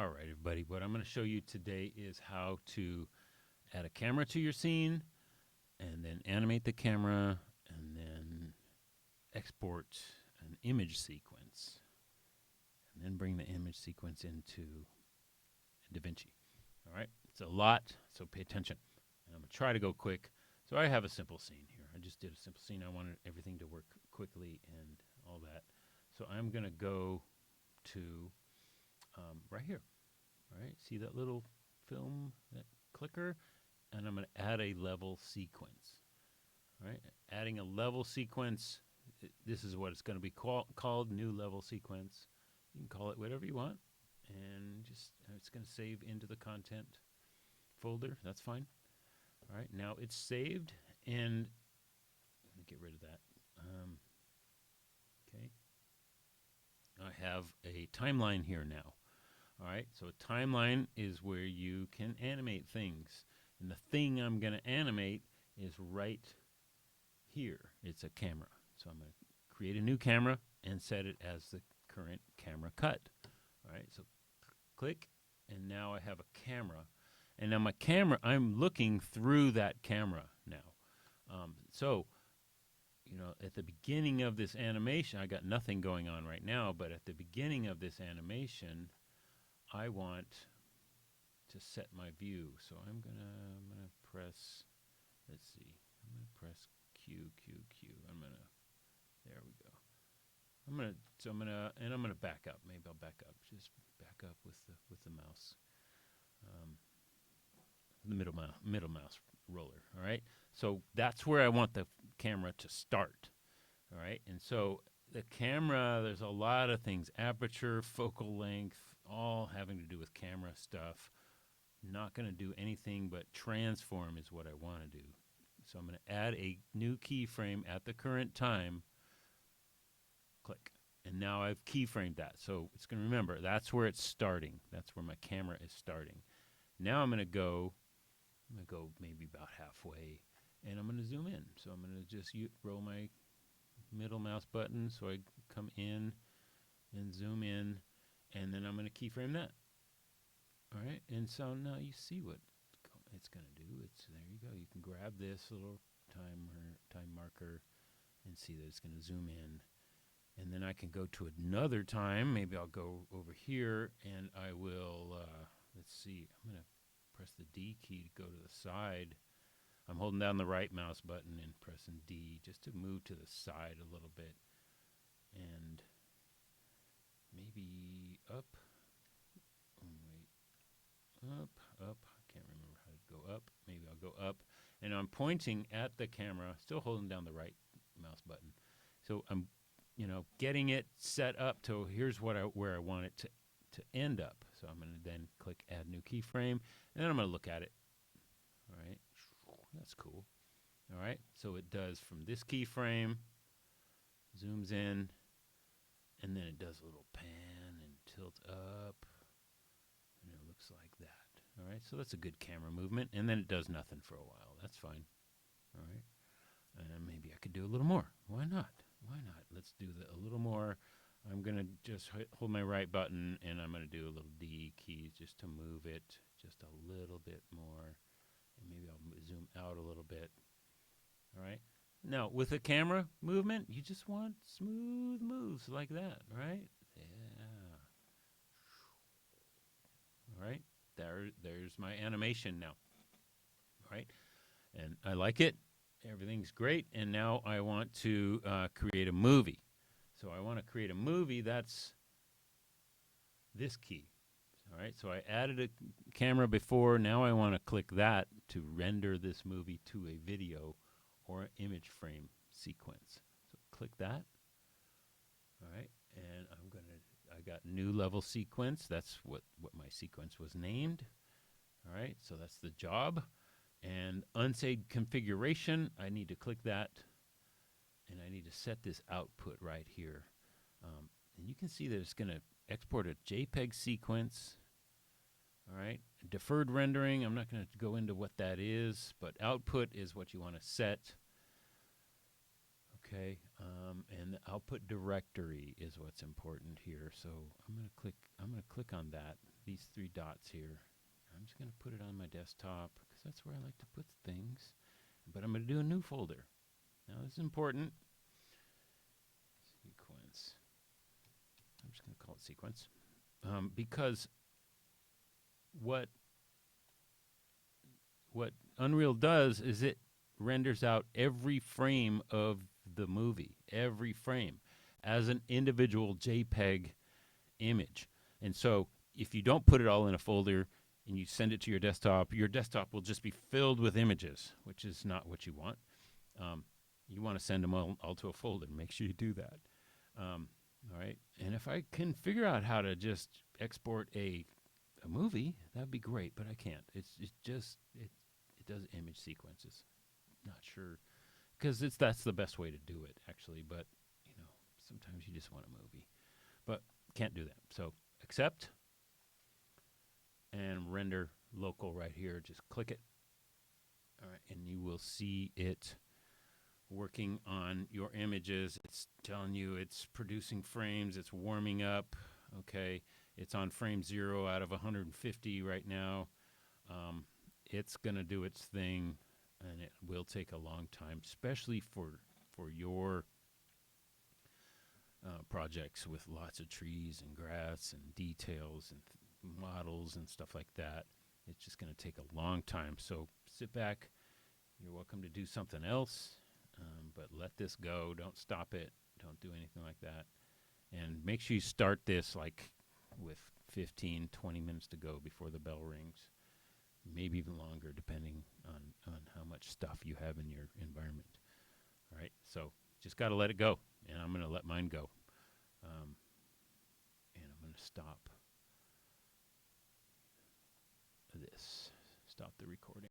All right, everybody, what I'm going to show you today is how to add a camera to your scene and then animate the camera and then export an image sequence and then bring the image sequence into DaVinci. All right, it's a lot, so pay attention. And I'm going to try to go quick. So I have a simple scene here. I just did a simple scene. I wanted everything to work quickly and all that. So I'm going to go to right here. All right, see that little film, that clicker? And I'm going to add a level sequence. All right, adding a level sequence, this is what it's going to be called, new level sequence. You can call it whatever you want. And just it's going to save into the content folder. That's fine. All right, now it's saved, and I'm going to get rid of that. Okay. I have a timeline here now. All right, so a timeline is where you can animate things. And the thing I'm going to animate is right here. It's a camera. So I'm going to create a new camera and set it as the current camera cut. All right, so click, and now I have a camera. And now my camera, I'm looking through that camera now. So, you know, at the beginning of this animation, I got nothing going on right now, but at the beginning of this animation, I want to set my view. So I'm gonna press, let's see, I'm gonna press Q, Q, Q. There we go. I'm gonna back up. Maybe I'll back up. Just back up with the mouse. The middle mouse roller. All right. So that's where I want the camera to start. All right. And so the camera, there's a lot of things: aperture, focal length, all having to do with camera stuff. Not going to do anything but transform is what I want to do. So I'm going to add a new keyframe at the current time. Click. And now I've keyframed that. So it's going to remember that's where it's starting. That's where my camera is starting. Now I'm going to go maybe about halfway, and I'm going to zoom in. So I'm going to just roll my middle mouse button so I come in and zoom in, and then I'm going to keyframe that. All right, and so now you see what it's going to do. There you go. You can grab this little time marker and see that it's going to zoom in. And then I can go to another time. Maybe I'll go over here, and I will, let's see, I'm going to press the D key to go to the side. I'm holding down the right mouse button and pressing D just to move to the side a little bit. And maybe up. Up. I can't remember how to go up. Maybe I'll go up. And I'm pointing at the camera, still holding down the right mouse button. So I'm, getting it set up to here's where I want it to end up. So I'm going to then click Add New Keyframe, and then I'm going to look at it. All right. That's cool. All right. So it does from this keyframe, zooms in, and then it does a little pan and tilt up, and it looks like that. All right, so that's a good camera movement, and then it does nothing for a while. That's fine. All right, and maybe I could do a little more. Why not? Let's do a little more. I'm going to just hold my right button, and I'm going to do a little D key just to move it just a little bit more, and maybe I'll zoom out a little bit. All right. Now, with a camera movement, you just want smooth moves like that, right? Yeah. All right. There's my animation now. All right. And I like it. Everything's great. And now I want to create a movie. So I want to create a movie that's this key. All right. So I added a camera before. Now I want to click that to render this movie to a video or image frame sequence. So click that. All right. And I got new level sequence. That's what my sequence was named. All right, so that's the job. And unsaved configuration, I need to click that. And I need to set this output right here. And you can see that it's going to export a JPEG sequence. All right, deferred rendering, I'm not going to go into what that is, but output is what you want to set. And the output directory is what's important here. So I'm I'm going to click on that, these three dots here. I'm just going to put it on my desktop because that's where I like to put things. But I'm going to do a new folder. Now this is important. Sequence. I'm just going to call it sequence. Because what Unreal does is it renders out every frame of the movie, every frame, as an individual JPEG image. And so if you don't put it all in a folder and you send it to your desktop will just be filled with images, which is not what you want. You want to send them all to a folder. Make sure you do that. All right. And if I can figure out how to just export a movie, that'd be great, but I can't. It does image sequences. Not sure, because that's the best way to do it, actually. But sometimes you just want a movie, but can't do that. So accept and render local right here. Just click it. All right, and you will see it working on your images. It's telling you it's producing frames. It's warming up. Okay, it's on frame 0 out of 150 right now. It's going to do its thing, and it will take a long time, especially for your projects with lots of trees and grass and details and models and stuff like that. It's just going to take a long time. So sit back. You're welcome to do something else, but let this go. Don't stop it. Don't do anything like that. And make sure you start this like with 15, 20 minutes to go before the bell rings. Maybe even longer, depending on how much stuff you have in your environment. All right, so just got to let it go, and I'm going to let mine go. And I'm going to stop this, stop the recording.